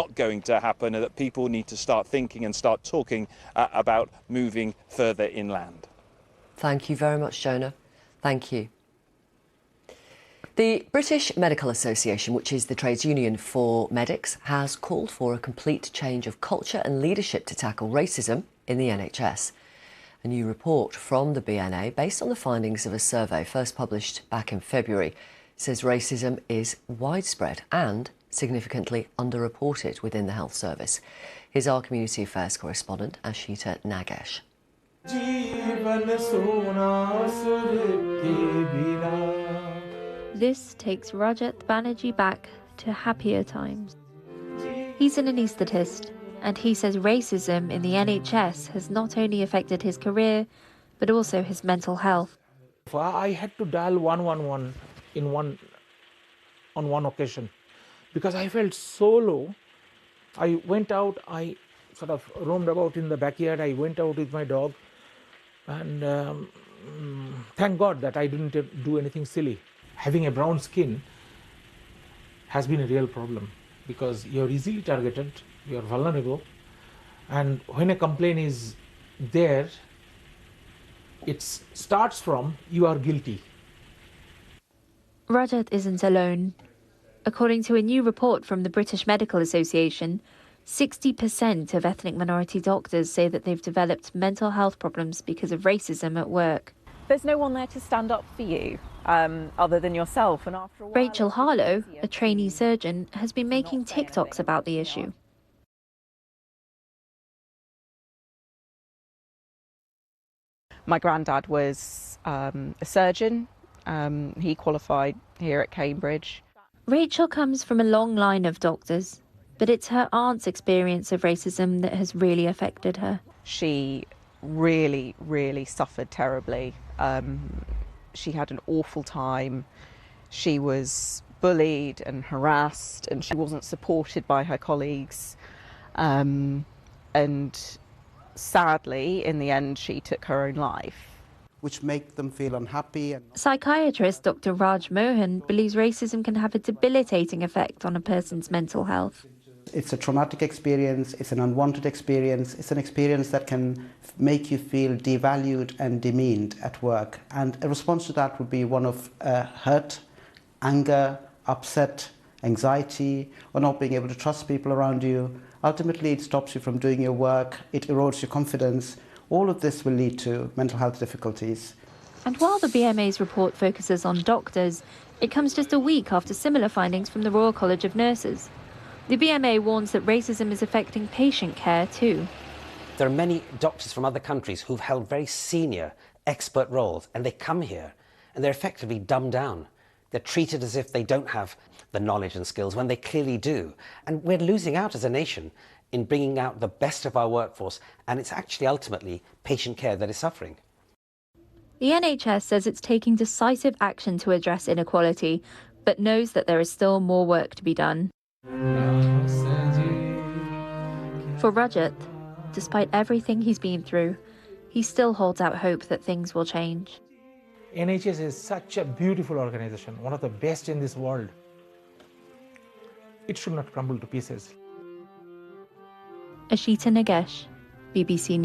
not going to happen and that people need to start thinking and start talking about moving further inland. Thank you very much, Jonah. Thank you. The British Medical Association, which is the trades union for medics, has called for a complete change of culture and leadership to tackle racism in the NHS. A new report from the BNA, based on the findings of a survey first published back in February, says racism is widespread and significantly underreported within the health service. Here's our Community Affairs correspondent, Ashita Nagesh. This takes Rajat Banerjee back to happier times. He's an anaesthetist, and he says racism in the NHS has not only affected his career, but also his mental health. I had to dial 111 on one occasion because I felt so low. I went out, I sort of roamed about in the backyard, I went out with my dog, and thank God that I didn't do anything silly. Having a brown skin has been a real problem because you're easily targeted, you're vulnerable, and when a complaint is there, it starts from you are guilty. Rajat isn't alone. According to a new report from the British Medical Association, 60% of ethnic minority doctors say that they've developed mental health problems because of racism at work. There's no one there to stand up for you other than yourself. And after a while, Rachel Harlow, a trainee surgeon, has been making TikToks about the issue. My granddad was a surgeon. He qualified here at Cambridge. Rachel comes from a long line of doctors, but it's her aunt's experience of racism that has really affected her. She really, really suffered terribly. She had an awful time. She was bullied and harassed, and she wasn't supported by her colleagues. And sadly, in the end, she took her own life. Which make them feel unhappy. Psychiatrist Dr. Raj Mohan believes racism can have a debilitating effect on a person's mental health. It's a traumatic experience, it's an unwanted experience, it's an experience that can make you feel devalued and demeaned at work. And a response to that would be one of hurt, anger, upset, anxiety, or not being able to trust people around you. Ultimately, it stops you from doing your work, it erodes your confidence. All of this will lead to mental health difficulties. And while the BMA's report focuses on doctors, it comes just a week after similar findings from the Royal College of Nurses. The BMA warns that racism is affecting patient care too. There are many doctors from other countries who've held very senior expert roles, and they come here and they're effectively dumbed down. They're treated as if they don't have the knowledge and skills when they clearly do. And we're losing out as a nation in bringing out the best of our workforce, and it's actually ultimately patient care that is suffering. The NHS says it's taking decisive action to address inequality, but knows that there is still more work to be done. For Rajat, despite everything he's been through, he still holds out hope that things will change. NHS is such a beautiful organization, one of the best in this world. It should not crumble to pieces. Ashita Nagesh, BBC News.